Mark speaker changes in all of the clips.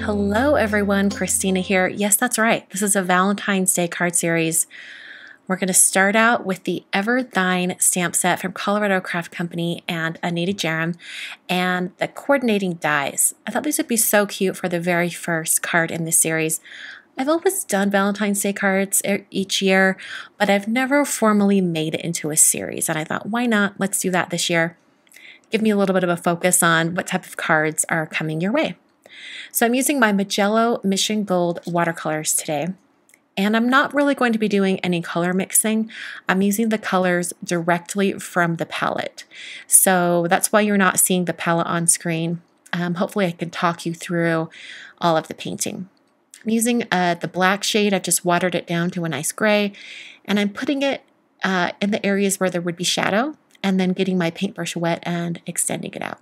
Speaker 1: Hello everyone, Christina here. Yes, that's right. This is a Valentine's Day card series. We're going to start out with the Ever Thine stamp set from Colorado Craft Company and Anita Jerem and the coordinating dies. I thought these would be so cute for the very first card in this series. I've always done Valentine's Day cards each year, but I've never formally made it into a series. And I thought, why not? Let's do that this year. Give me a little bit of a focus on what type of cards are coming your way. So I'm using my Magello Mission Gold watercolors today, and I'm not really going to be doing any color mixing. I'm using the colors directly from the palette. So that's why you're not seeing the palette on screen. Hopefully I can talk you through all of the painting. I'm using the black shade. I've just watered it down to a nice gray, and I'm putting it in the areas where there would be shadow, and then getting my paintbrush wet and extending it out.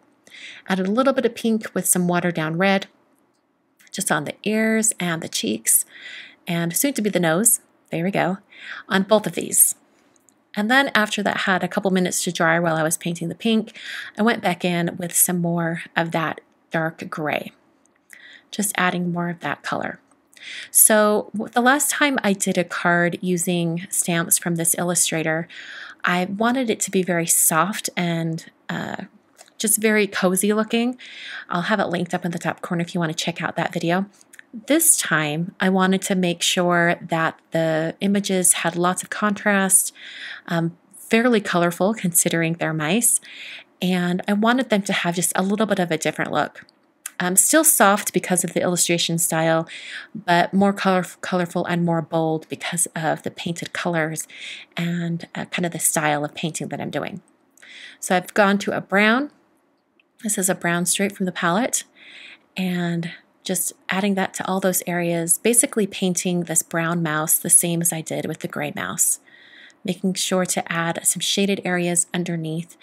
Speaker 1: Added a little bit of pink with some watered down red, just on the ears and the cheeks, and soon to be the nose. There we go, on both of these. And then after that had a couple minutes to dry while I was painting the pink, I went back in with some more of that dark gray, just adding more of that color. So the last time I did a card using stamps from this illustrator, I wanted it to be very soft and just very cozy looking. I'll have it linked up in the top corner if you want to check out that video. This time, I wanted to make sure that the images had lots of contrast, fairly colorful considering they're mice, and I wanted them to have just a little bit of a different look. Still soft because of the illustration style, but more colorful and more bold because of the painted colors and kind of the style of painting that I'm doing. So I've gone to a brown. This is a brown straight from the palette, and just adding that to all those areas, basically painting this brown mouse the same as I did with the gray mouse, making sure to add some shaded areas underneath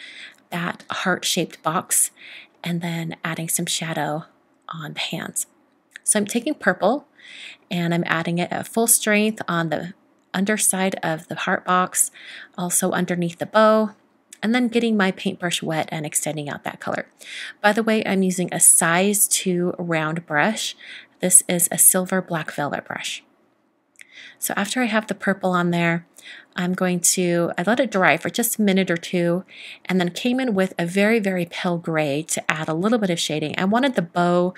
Speaker 1: that heart-shaped box, and then adding some shadow on the hands. So I'm taking purple and I'm adding it at full strength on the underside of the heart box, also underneath the bow, and then getting my paintbrush wet and extending out that color. By the way, I'm using a size 2 round brush. This is a silver black velvet brush. So after I have the purple on there, I let it dry for just a minute or two, and then came in with a very, very pale gray to add a little bit of shading. I wanted the bow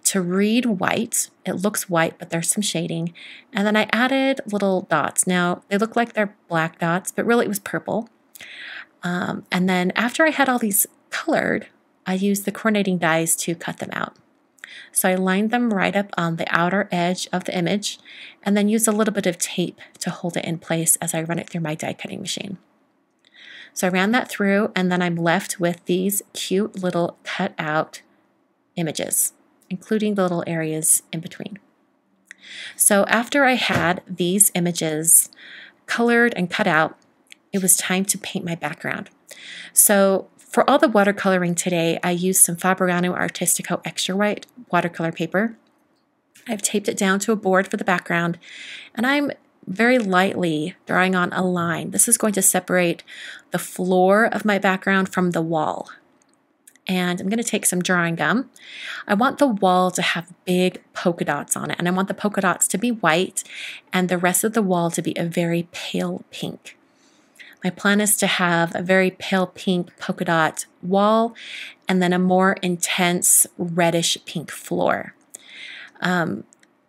Speaker 1: to read white. It looks white, but there's some shading. And then I added little dots. Now, they look like they're black dots, but really it was purple. And then after I had all these colored, I used the coordinating dies to cut them out. So I lined them right up on the outer edge of the image and then used a little bit of tape to hold it in place as I run it through my die cutting machine. So I ran that through, and then I'm left with these cute little cut out images, including the little areas in between. So after I had these images colored and cut out, it was time to paint my background. So for all the watercoloring today, I used some Fabriano Artistico Extra White watercolor paper. I've taped it down to a board for the background, and I'm very lightly drawing on a line. This is going to separate the floor of my background from the wall. And I'm going to take some drawing gum. I want the wall to have big polka dots on it, and I want the polka dots to be white and the rest of the wall to be a very pale pink. My plan is to have a very pale pink polka dot wall and then a more intense reddish pink floor.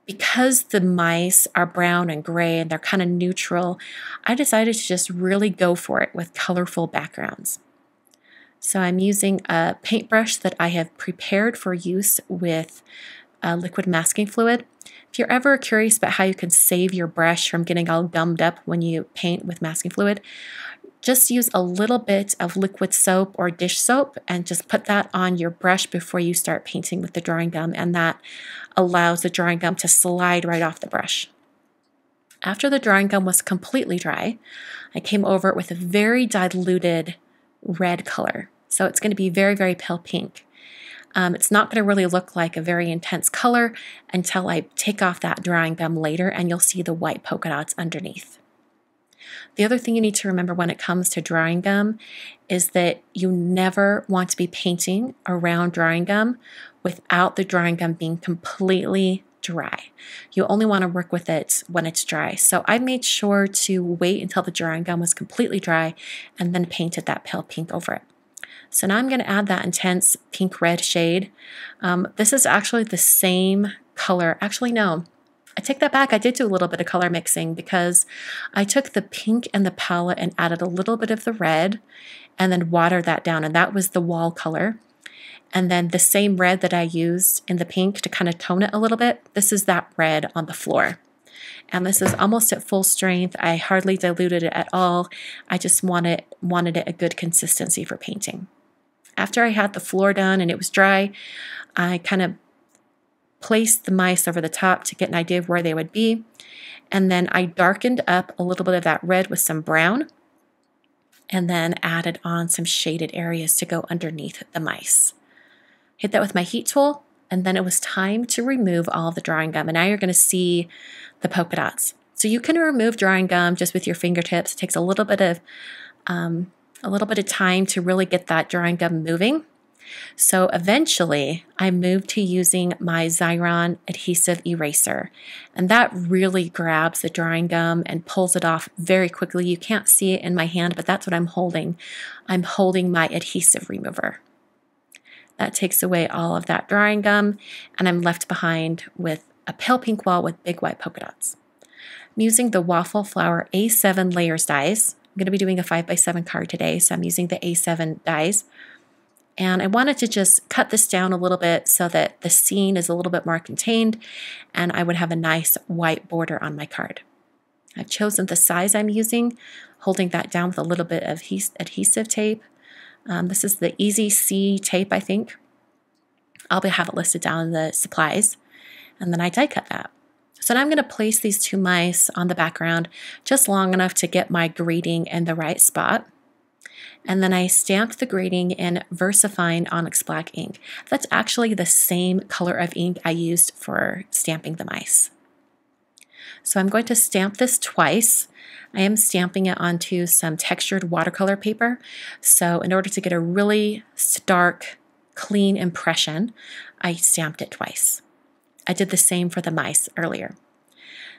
Speaker 1: Because the mice are brown and gray and they're kind of neutral, I decided to just really go for it with colorful backgrounds. So I'm using a paintbrush that I have prepared for use with liquid masking fluid. If you're ever curious about how you can save your brush from getting all gummed up when you paint with masking fluid, just use a little bit of liquid soap or dish soap and just put that on your brush before you start painting with the drawing gum, and that allows the drawing gum to slide right off the brush. After the drawing gum was completely dry, I came over it with a very diluted red color. So it's going to be very, very pale pink. It's not going to really look like a very intense color until I take off that drawing gum later, and you'll see the white polka dots underneath. The other thing you need to remember when it comes to drawing gum is that you never want to be painting around drawing gum without the drawing gum being completely dry. You only want to work with it when it's dry. So I made sure to wait until the drawing gum was completely dry and then painted that pale pink over it. So now I'm going to add that intense pink red shade. This is actually the same color. Actually, no. I take that back. I did do a little bit of color mixing because I took the pink and the palette and added a little bit of the red and then watered that down. And that was the wall color. And then the same red that I used in the pink to kind of tone it a little bit, this is that red on the floor. And this is almost at full strength. I hardly diluted it at all. I just wanted it a good consistency for painting. After I had the floor done and it was dry, I kind of placed the mice over the top to get an idea of where they would be. And then I darkened up a little bit of that red with some brown and then added on some shaded areas to go underneath the mice. Hit that with my heat tool, and then it was time to remove all of the drawing gum. And now you're going to see the polka dots. So you can remove drawing gum just with your fingertips. It takes a little bit of time to really get that drawing gum moving. So eventually I moved to using my Xyron adhesive eraser, and that really grabs the drawing gum and pulls it off very quickly. You can't see it in my hand, but that's what I'm holding. I'm holding my adhesive remover. That takes away all of that drawing gum, and I'm left behind with a pale pink wall with big white polka dots. I'm using the Waffle Flower A7 layers dies. I'm going to be doing a 5x7 card today, so I'm using the A7 dies. And I wanted to just cut this down a little bit so that the scene is a little bit more contained and I would have a nice white border on my card. I've chosen the size I'm using, holding that down with a little bit of adhesive tape. This is the Easy C tape, I think. I'll have it listed down in the supplies. And then I die cut that. So now I'm going to place these two mice on the background just long enough to get my grading in the right spot. And then I stamped the grading in VersaFine Onyx Black ink. That's actually the same color of ink I used for stamping the mice. So I'm going to stamp this twice. I am stamping it onto some textured watercolor paper. So in order to get a really stark, clean impression, I stamped it twice. I did the same for the mice earlier.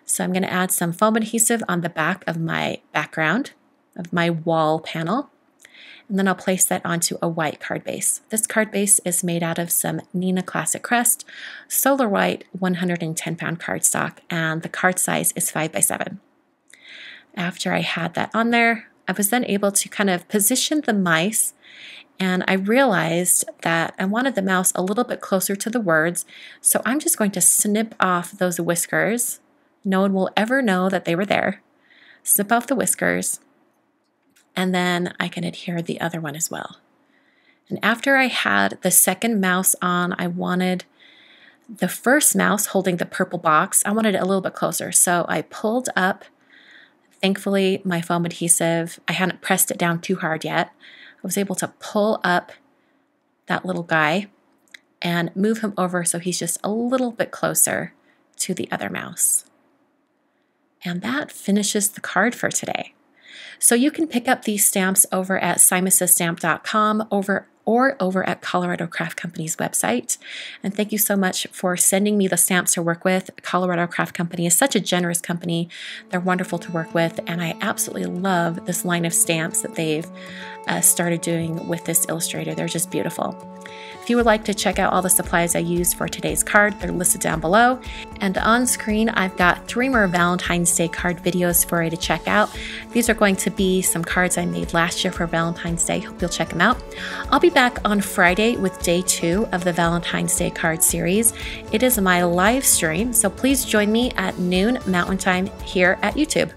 Speaker 1: So I'm going to add some foam adhesive on the back of my background, of my wall panel. And then I'll place that onto a white card base. This card base is made out of some Neenah Classic Crest Solar White 110-pound cardstock, and the card size is 5x7. After I had that on there, I was then able to kind of position the mice, and I realized that I wanted the mouse a little bit closer to the words, so I'm just going to snip off those whiskers. No one will ever know that they were there. Snip off the whiskers. And then I can adhere the other one as well. And after I had the second mouse on, I wanted the first mouse holding the purple box. I wanted it a little bit closer. So I pulled up, thankfully, my foam adhesive. I hadn't pressed it down too hard yet. I was able to pull up that little guy and move him over so he's just a little bit closer to the other mouse. And that finishes the card for today. So you can pick up these stamps over at simonssaystamp.com or over at Colorado Craft Company's website. And thank you so much for sending me the stamps to work with. Colorado Craft Company is such a generous company. They're wonderful to work with, and I absolutely love this line of stamps that they've started doing with this illustrator. They're just beautiful. If you would like to check out all the supplies I used for today's card, they're listed down below. And on screen, I've got 3 more Valentine's Day card videos for you to check out. These are going to be some cards I made last year for Valentine's Day. Hope you'll check them out. I'll be back on Friday with day 2 of the Valentine's Day card series. It is my live stream, so please join me at noon Mountain Time here at YouTube.